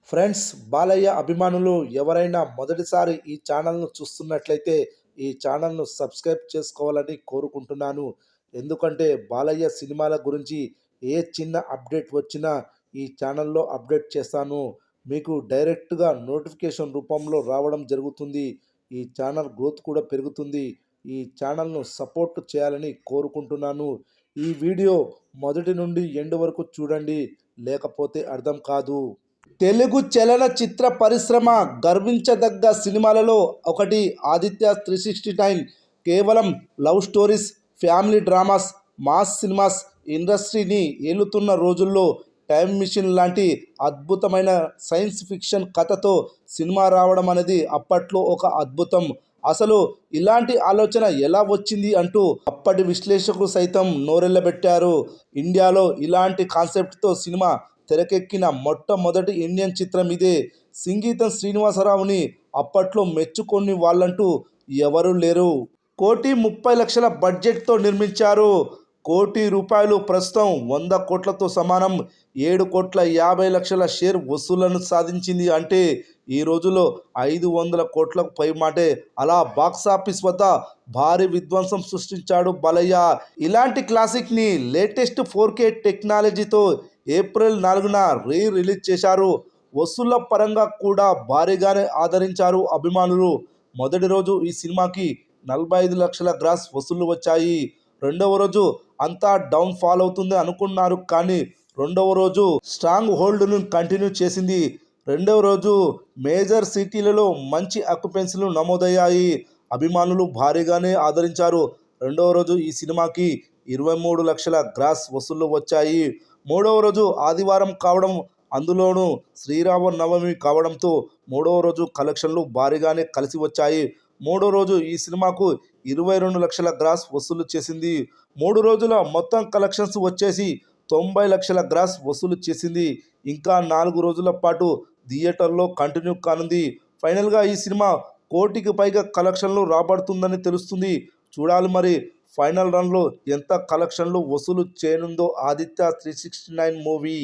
Friends, Balayya అభిమానులు ఎవరైనా మొదటిసారి ఈ ఛానల్ను చూస్తున్నట్లయితే ఈ ఛానల్ను సబ్స్క్రైబ్ చేసుకోవాలని కోరుకుంటున్నాను. ఎందుకంటే బాలయ్య సినిమాల గురించి ఏ చిన్న అప్డేట్ వచ్చినా ఈ ఛానల్లో అప్డేట్ చేస్తాను. మీకు డైరెక్ట్గా నోటిఫికేషన్ రూపంలో రావడం జరుగుతుంది. ఈ ఛానల్ గ్రోత్ కూడా పెరుగుతుంది. ఈ ఛానల్ను సపోర్ట్ చేయాలని కోరుకుంటున్నాను. ఈ వీడియో మొదటి నుండి ఎండ్ వరకు చూడండి, లేకపోతే అర్థం కాదు. తెలుగు చలనచిత్ర పరిశ్రమ గర్వించదగ్గ సినిమాలలో ఒకటి ఆదిత్య 369. కేవలం love stories, family dramas, mass cinemas ఇండస్ట్రీని ఏలుతున్న రోజుల్లో టైమ్ మిషన్ లాంటి అద్భుతమైన సైన్స్ ఫిక్షన్ కథతో సినిమా రావడం అనేది అప్పట్లో ఒక అద్భుతం. అసలు ఇలాంటి ఆలోచన ఎలా వచ్చింది అంటూ అప్పటి విశ్లేషకులు సైతం నోరెళ్లబెట్టారు. ఇండియాలో ఇలాంటి కాన్సెప్ట్తో సినిమా తెరకెక్కిన మొట్టమొదటి ఇండియన్ చిత్రం ఇదే. సంగీతం శ్రీనివాసరావుని అప్పట్లో మెచ్చుకొని వాళ్ళంటూ ఎవరూ లేరు. 1,30,00,000 బడ్జెట్తో నిర్మించారు. రూపాయలు ప్రస్తుతం 100 కోట్లతో సమానం. 7,50,00,000 షేర్ వసూళ్లను సాధించింది. అంటే ఈ రోజుల్లో 500 కోట్లకు పైమాటే. అలా బాక్సాఫీస్ వద్ద భారీ విధ్వంసం సృష్టించాడు బాలయ్య. ఇలాంటి క్లాసిక్ని లేటెస్ట్ 4K టెక్నాలజీతో ఏప్రిల్ 4న రిలీజ్ చేశారు. వసూళ్ల పరంగా కూడా భారీగానే ఆదరించారు అభిమానులు. మొదటి రోజు ఈ సినిమాకి 45 లక్షల గ్రాస్ వసూళ్లు వచ్చాయి. రెండవ రోజు అంతా డౌన్ ఫాల్ అవుతుంది అనుకున్నారు, కానీ రెండవ రోజు స్ట్రాంగ్ హోల్డ్ను కంటిన్యూ చేసింది. రెండవ రోజు మేజర్ సిటీలలో మంచి ఆక్యుపెన్సీలు నమోదయ్యాయి. అభిమానులు భారీగానే ఆదరించారు. రెండవ రోజు ఈ సినిమాకి 23 లక్షల గ్రాస్ వసూళ్లు వచ్చాయి. మూడవ రోజు ఆదివారం కావడం, అందులోనూ శ్రీరామనవమి కావడంతో మూడవ రోజు కలెక్షన్లు భారీగానే కలిసి వచ్చాయి. మూడో రోజు ఈ సినిమాకు 22 లక్షల గ్రాస్ వసూలు చేసింది. 3 రోజుల మొత్తం కలెక్షన్స్ వచ్చేసి 90 లక్షల గ్రాస్ వసూలు చేసింది. ఇంకా 4 రోజుల పాటు థియేటర్లో కంటిన్యూ కానుంది. ఫైనల్గా ఈ సినిమా 1 కోటికి పైగా కలెక్షన్లు రాబడుతుందని తెలుస్తుంది. చూడాలి మరి ఫైనల్ రన్లో ఎంత కలెక్షన్లు వసూలు చేయనుందో ఆదిత్య 369 మూవీ.